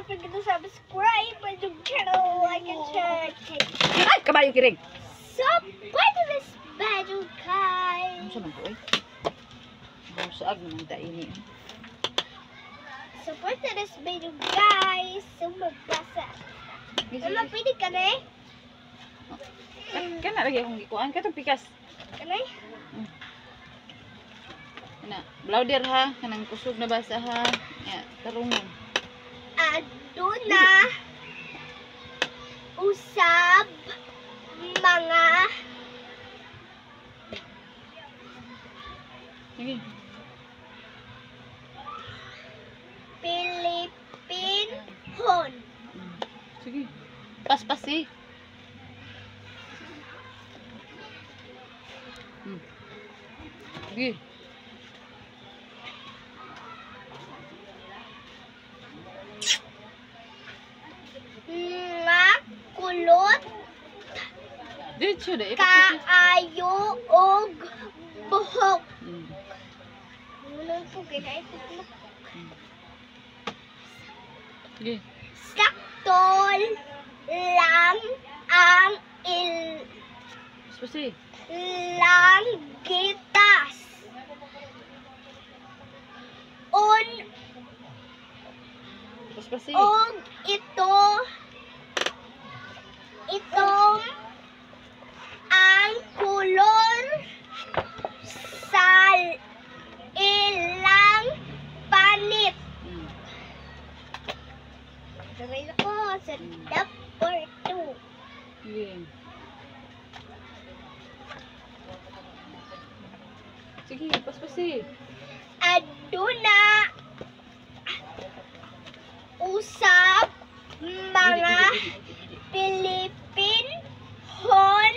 don't forget to subscribe my channel, like and share. Ay, kabayo kiring. Support this video, guys. Ano sa man to, eh? Ano sa ag naman ta ini. Support this video, guys. Sumabasa. Mama, pwede ka na eh? Kana lagi akong gikuan. Katong pikas. Ka na eh? Kana, blauder ha. Kanang kusog na basa ha. Ya, tarungon. Aduna usab mga Sige. Pilipinhon. Sige. Paspasi. Sige. Nga kulot Dito deh. kaayo og buhok. Ano po kaya ito? Sige. Saktol lang ang Paspasi. langgitas. Paspasi. Og itong ang kulor sa ilang panit. Sabay ako sa number 2. Sige. Sige, paspasi. Aduna usab mga Pilipinhon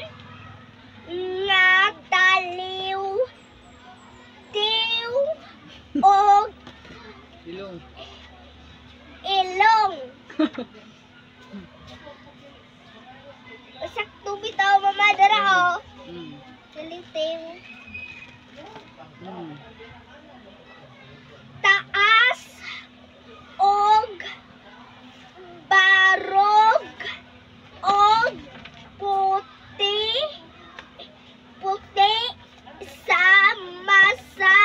nga taliw tiw og Ilong. ilong. Sakto bitaw mama dara oh. Tiling-tiw. Taas og barog og puti sa masa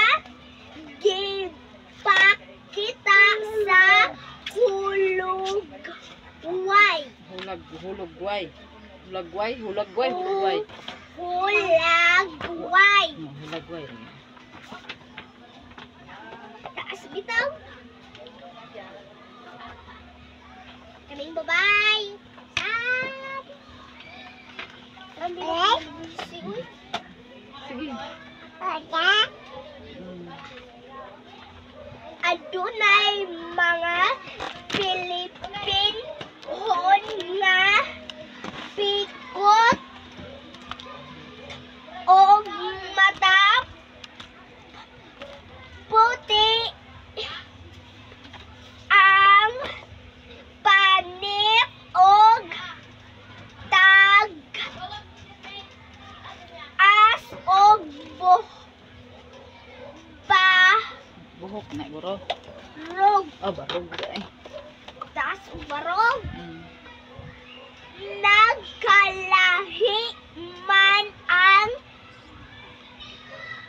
gipakita sa hulagway. Hulagway. Hulagway. Hulagway. Hulagway. Taas bitaw. Kaming bye-bye. Sige. Adunay mga Pilipinhon nga pikot o mata puti ang panit og tag as og Buhok na guro. barog. Barog ay. Tas og barog. Nagkalahi man ang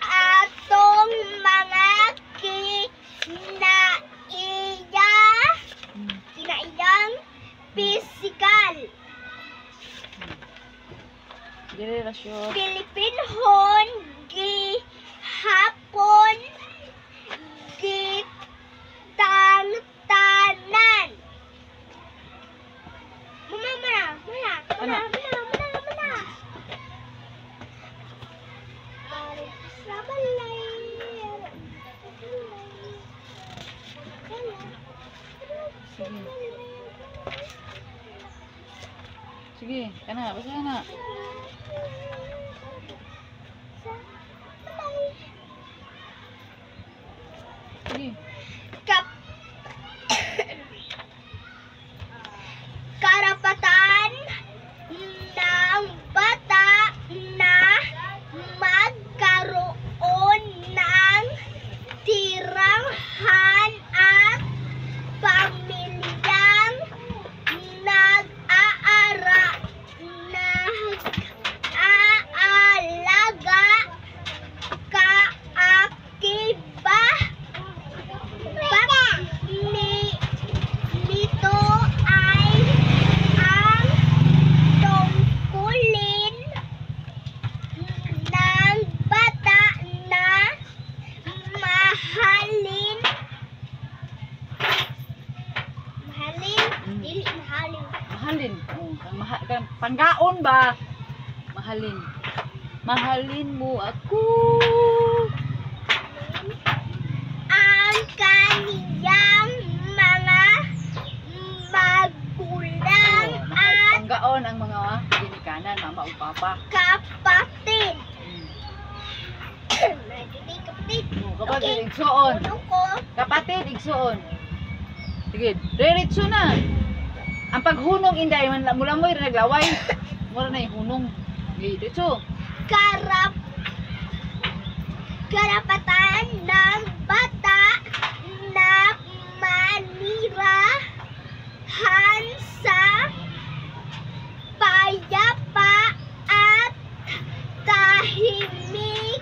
atong mga kinaiyang pisikal. Generasyon. Pilipinhon gihapon gitangtanan. Mana. Sige, kana basa na. Sige. Karapatan ng bata na magkaroon ng tiranghan at pamilyang mahalin. Mahalin. Dili mahalin. Mahalin. Oh, kang panggaon ba? Mahalin. Mahalin mo ako. Ang kaniyang mga magulang at Panggaon ang mga ginikanan, mama o papa. kapatid. Nagiging kapatid. Kapatid, Okay. igsuon. Uno ko. Kapatid, igsuon. Sige, diretso na. Ang paghunong inday, mula mo yung naglaway. Mura na yung hunong. Sige, diretso. Karapatan ng bata na manirahan sa payapa at tahimik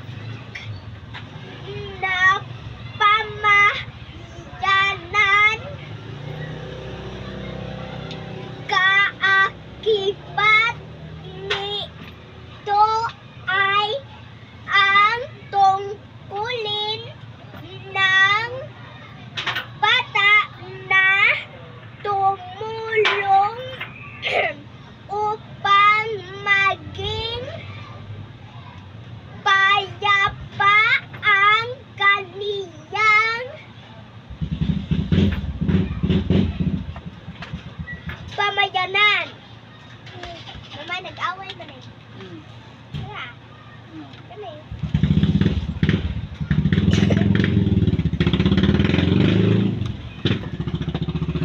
na pamayanan. Kaakibat nito ay ang tungkulin ng bata na tumulong upang maging payapa ang kaniyang pamayanan. Mama, nag-away ba na yun? Tara, kami.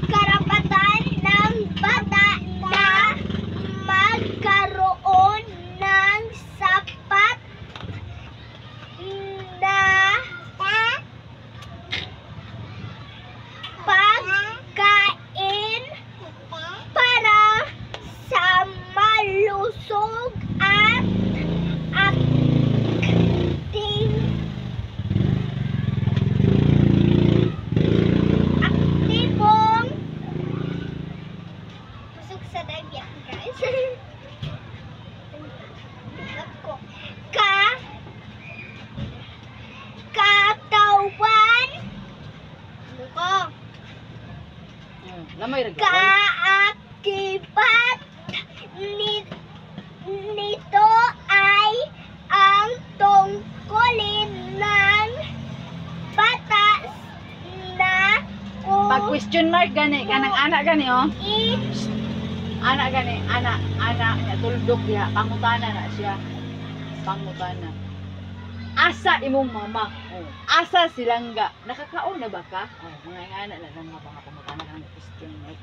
Karapatan ng bata na magkaroon ng sapat na pagkain para sa malusog at aktibong busog sa dagyak, guys. Ako. Katawan. Ano ko? Lamay rin. Kaakibat nito ay ang tungkulin ng bata na Pag question mark gani, kanang anak gani oh. each Anak gani, anak niya tuldok diha, pangutana na siya. Pangutana. Asa imong mama? Oh. Asa silangga? Nakakaon na ba ka? Oh, mga anak na lang mga pangutana ang question mark.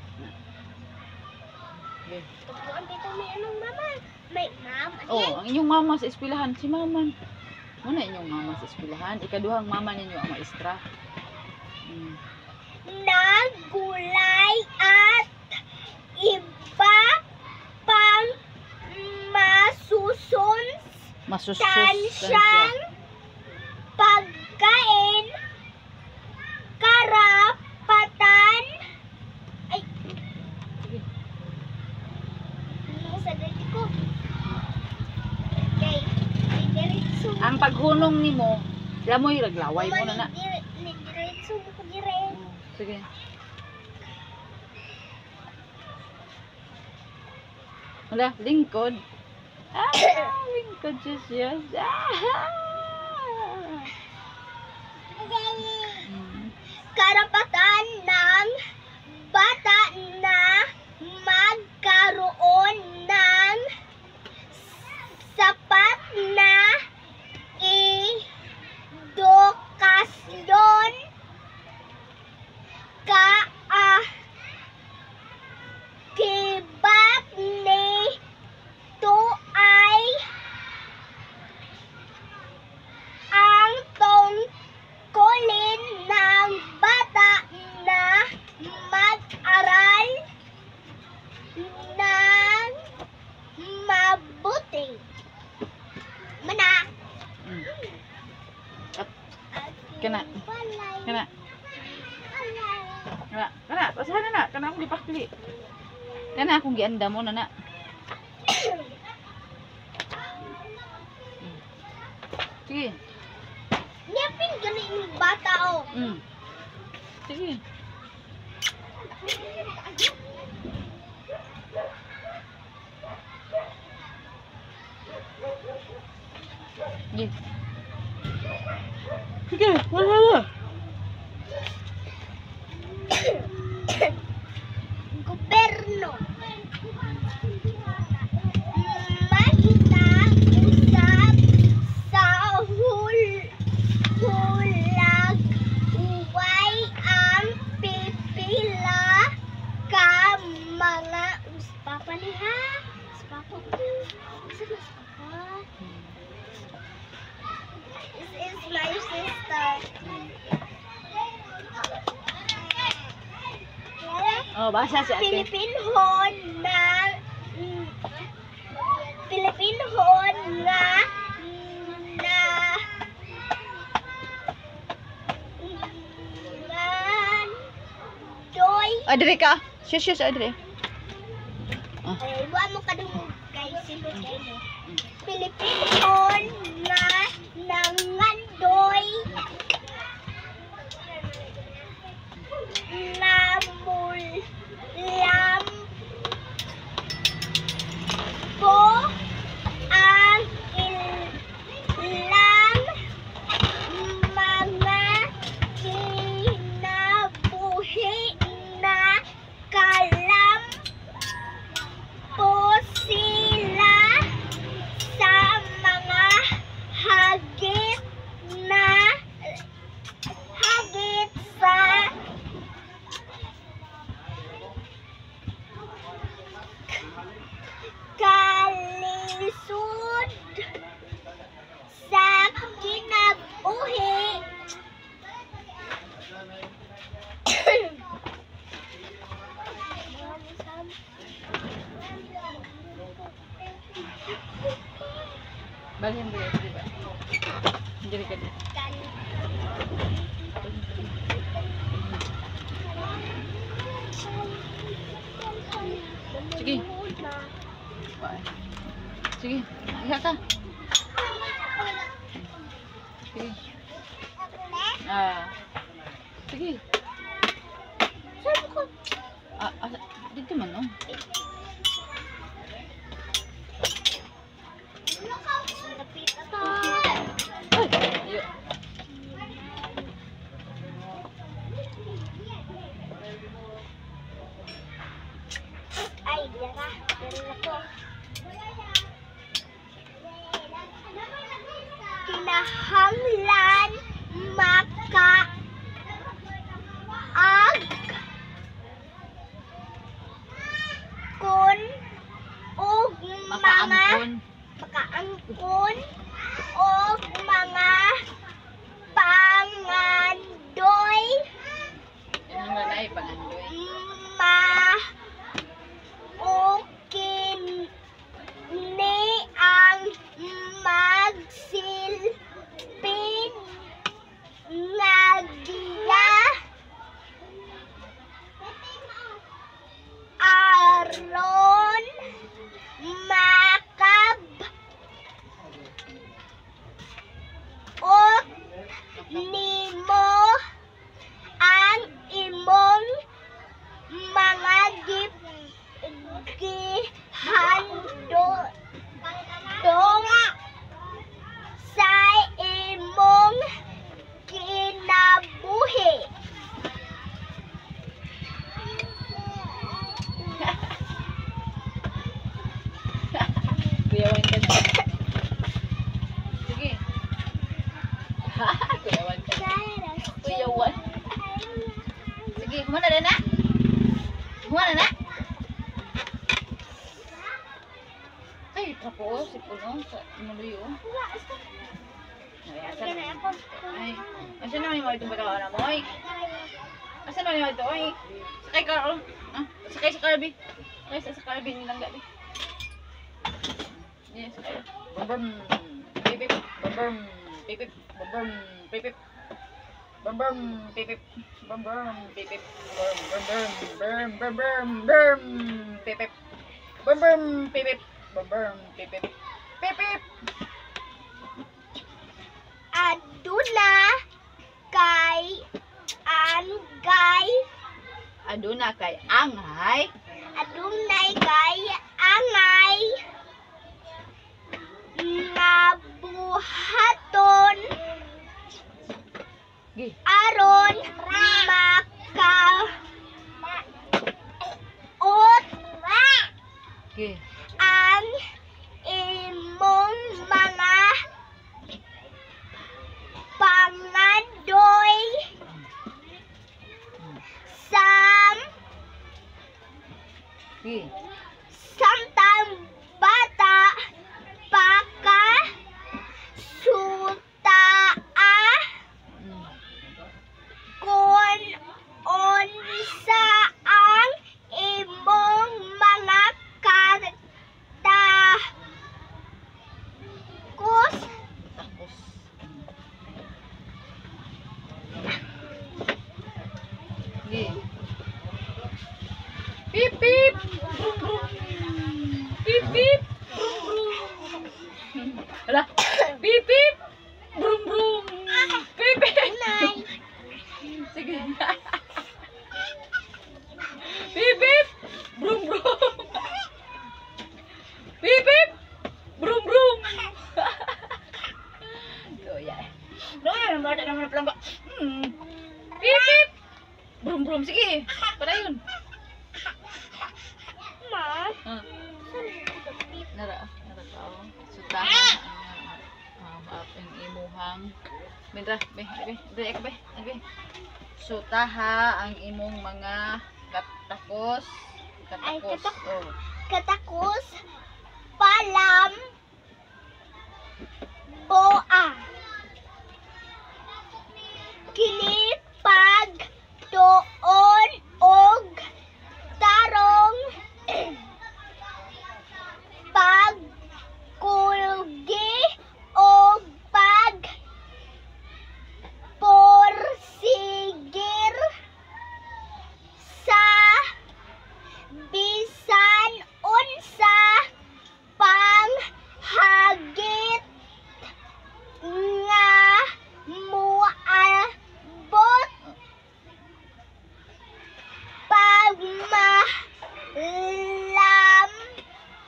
Okay. tubuan dito may anong mama. May ma'am. Oh, ang inyong mama sa eskwelahan, si Maman. Ano inyong mama sa eskwelahan? Ikaduhang mama ninyo ang maestra. Ng gulay at iba pang masusunsyang pagkain. Karapatan ay ano sa dati ko. Okay, diretso. Ang paghunong nimo, lamoy raglaway mo na na. Diretso mo ko dire. Sige. Wala, lingkod. Lingkod siya. Karapatan ng bata na magkaroon ng sapat na edukasyon. Kaakibat nito ay ang tungkulin ng bata na mag-aral ng mabuti. Mana? Kana. Kana. Kana, basahan na. Kana akong gipakli. Kana akong gianda mo na na. Sige. Niyapin galing yung bata o. Sige. Sige. Sige, wala na. Gobyerno. Mahina usap sa hulag. Uway ang pipila ka mga uspapa niha. Uspapa ko. Isa na uspapa. This is my sister. Oh, basa si ate. Pilipinhon na doy. Adre ka. Shush, adre. Ay, buwan mo kadungog kay sino kayo. Pilipinhon na nangandoy namulam po ang ilang mga kinabuhi na kalam po sila sa mga hagit sa kalisod sa kinabuhi. Balihan ba yan, di ba? Hindi ka dito. Sige. Sige, iha ka. Sige. Sige. Dito man, oh. Ay, dara. Dara ko. Kinahanglan makaangkon og mga pangandoy. Yan naman ay pangandoy. Ni ang magsilpin nga giya aron makab o nimo ang imong mga gihandong sa imong kinabuhi. Kuyawan ka na. Sige. Kuyawan ka na. Kuyawan. Sige, humana na. Humana na. Ay, tapos, si Puno, sa Maluyo. Ay, asa naman yung mga itong batawa na mo, ay? Asa naman yung mga ito, ay? Sakay ka, oh. Sakay sa Carby. Sakay sa Carby, nilang gabi. Yes, sakay. Bum-bum, pipip, bum-bum, pipip, bum-bum, pipip. Bum-bum, pipip, bum-bum, pipip, bum-bum, pipip. Bum-bum, pipip. Bum-bum, pipip. Pipip! Aduna kay aduna kay angay. Adunay kay angay nga buhaton Gi. aron makaot Gi. ang imong mga pangandoy Gi. samtang bata pa ka sutaa kung unsa ang imong mga katakos Tapos. Gi. Pip pip. Pip pip. Ala. Pip pip. Brum brum. Pip pip. Sige. Pip pip. Brum brum. Pip pip. Brum brum. So yeah. No, yan ang bata naman na palangga. Pip pip. Brum brum. Sige. Para yun. Ma, Nara tao. Sutahan ang imuhang Mindra, be. Sutaha ang imong mga katakos. Ay, Oh. katakos palam boa kini pag tuon og tarong pag kulgi og pag porsigir sa bisan unsa pang hagit nga muabot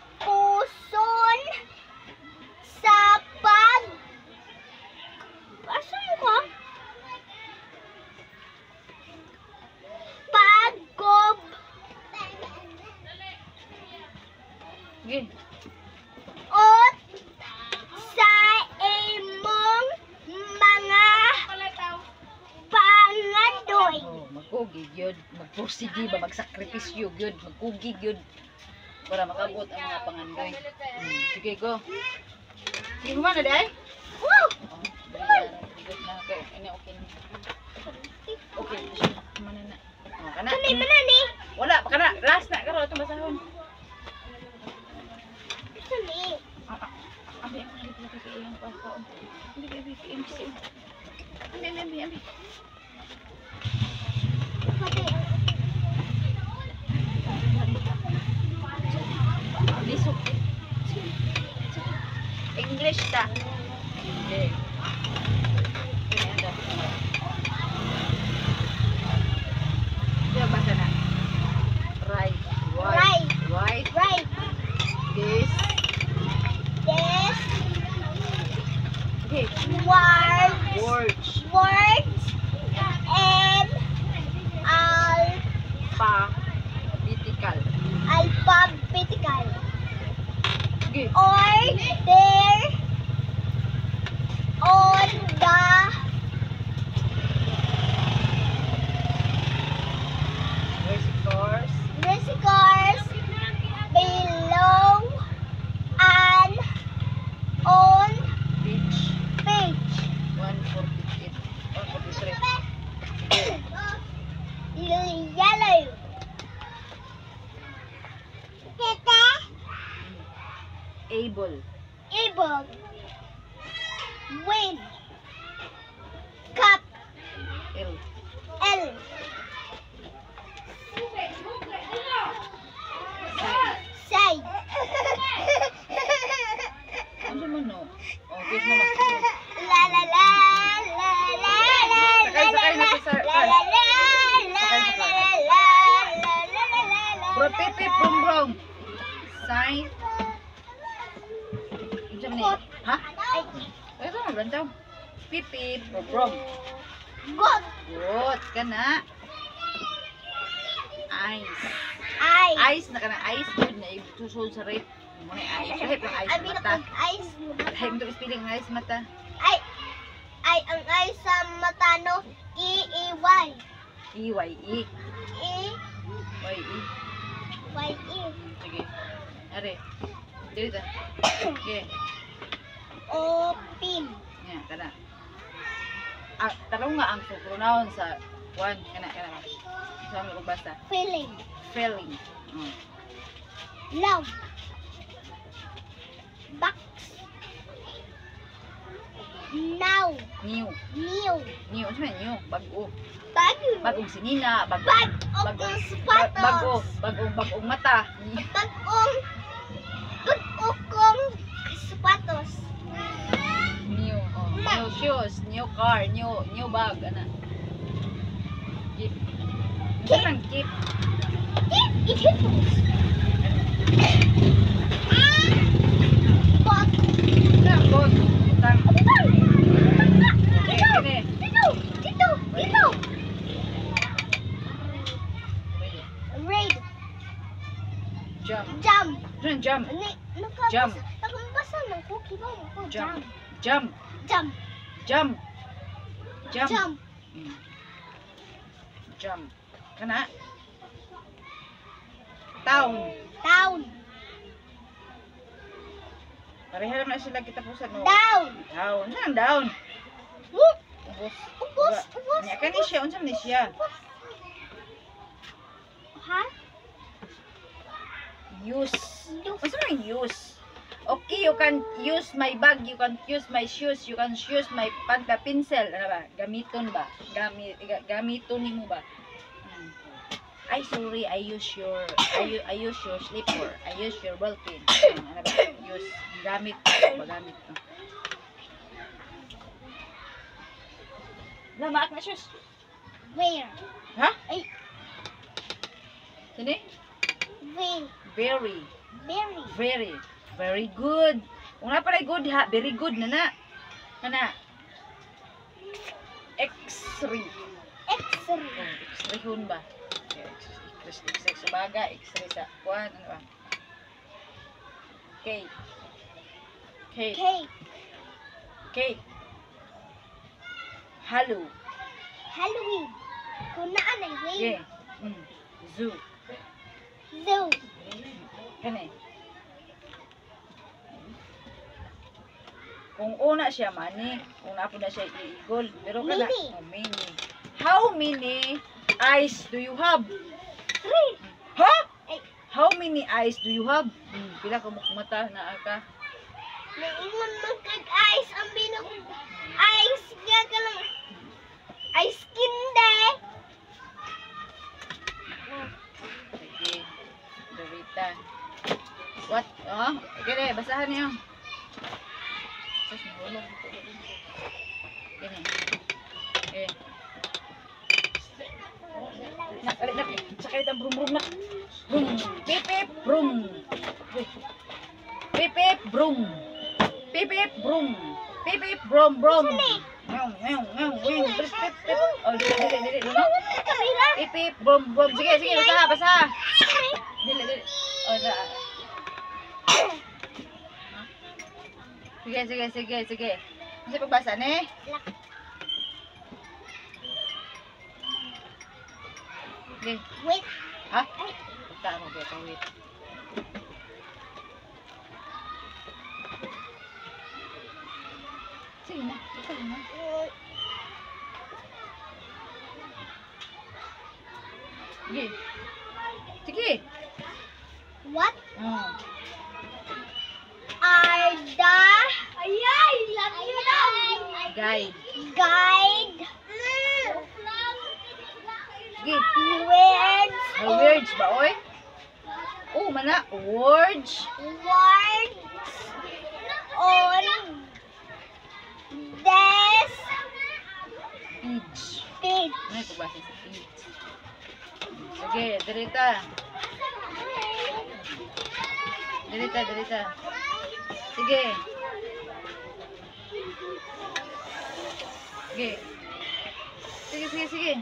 pagmalampuson sa asa mo ko? Paggob Gi. ot sa imong mga pangandoy. Oh, magkugi gyud, magpursigi ba magsakripisyo gyud, magkugi gyud para makabot ang mga pangandoy. Sige go. Sige humana day. Woo! Oh, dali good na kay ini okay na. Okay, humana na. Oh, kana. Kani mana ni? Wala pa kana, last na karo itong basahon. Kani. Abi ang dito na kay iyang papa. Abi. Abi. Pati. Lisok. English ta. Okay. Kaya basa na. Right. Right. Right. Right. This. This Okay. words Words. and Alphabetical. alphabetical Okay. order on the reciters below and on Page page 148. 143. yellow. Able. Able. Win. Cup. L. L. Say. Ano man no? Okay na lang. La la la la la la la Sakay na si Sir. la la la la la la la Pip pip. Brom. Good. Good. Kana. Ice. Ice. Ice na kana. Ice. Good na. Isusod sa rate. Muna ice. Lahip ang ice Abi na mata. kung ice. Lahip ito spelling ng ice mata. Ay, ang ice sa mata, no? E-E-Y. E-Y-E. E-Y-E. Y-E. Sige. Are. Dito. Okay. Open. Yan, kana. Ah, tarong nga ang pronoun sa one. Kana. Sa mga pagbasa. Filling. Filling. Love. Box. Now. New. New. New. Ano siya? New. Bago. Bago. Bagong sinina. Bag of sapatos. Bagong mata. Bagong kong sapatos. New. Oh. New shoes. New car. New bag. Ano? Keep. Ano lang keep? Bot. Bot. Tang. Dito. Raid. Jump. Jump. Jump. Jump. Nakabasa ng cookie ba mo? Jump. Jump. Jump. Jump. Jump. Jump. Jump. Kana? Town. Down. Pareha na sila kita pusan no. Down. Down. Saan down? Whoop. Ubos. Ubos. Nya kani siya unsa man ni siya? Ha? Use. Unsa man use? Okay, you can use my bag, you can use my shoes, you can use my pencil, ano ba? Gamiton ba? Gamiton nimo ba? Ay sorry, I use your slipper, I use your ball pen. Ano ba? Use gamit no. Lama na shoes. Where? Ha? Ay. Sini? Very. Very good. Una pa good ha, very good na. Kana. X-ray. X-ray hun ba? X-ray sa baga, X-ray sa kuan, ano ba? Cake. Halloween. Kung naan ay way. Yeah. Zoo. Kani. Kung una siya mani, kung napo na siya iigol, pero kana mini. How many eyes do you have? 3. Ha? How many eyes do you have? Pila ka mata na aka? Naingon magkag-ice ang binong ice kaya ka lang ice kinde. Sige. Dorita. What? Okay, basahan niyo. Tapos mahulog. Gini. Okay. Nak. Sakay ang brum nak. Brum. Pip brum. Pip brum. Pip brum. Ngong. Pip. Oh, dili. Pip brum. Sige, basa. Dili. Oh, da. Sige. Kasi pagbasa ni? Okay. Wait. Ha? Tama mo ba? Wait. Sige na. Sige. What Oh. are the Guide. Sige. words Words ba, oy? Oh, mana. Words. on this Page. page? Ano ito ba sa page? Sige, dirita. Sige. Sige. Sige, sige, sige.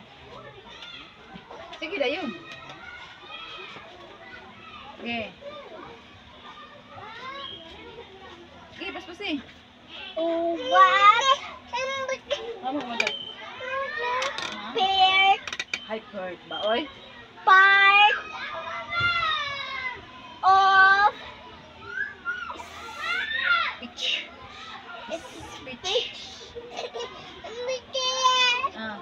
Sige, dayon. Sige. Sige, paspasi. What? Ano mo mag- Pear Hyper ba, oy? part of Peach. speech. Ah.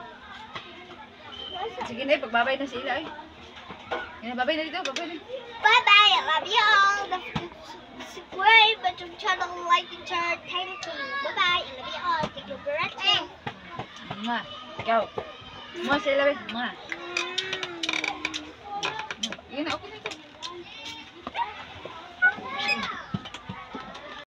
Sige na, pagbabay na sila eh. Yan, babay na dito, babay na. Bye bye. I love you all. Don't forget to subscribe to the channel, like and share. Thank you. Bye bye. I love you all. Thank you for watching. Mga. Ikaw. Mga sila, mga. Yun na, okay na ito.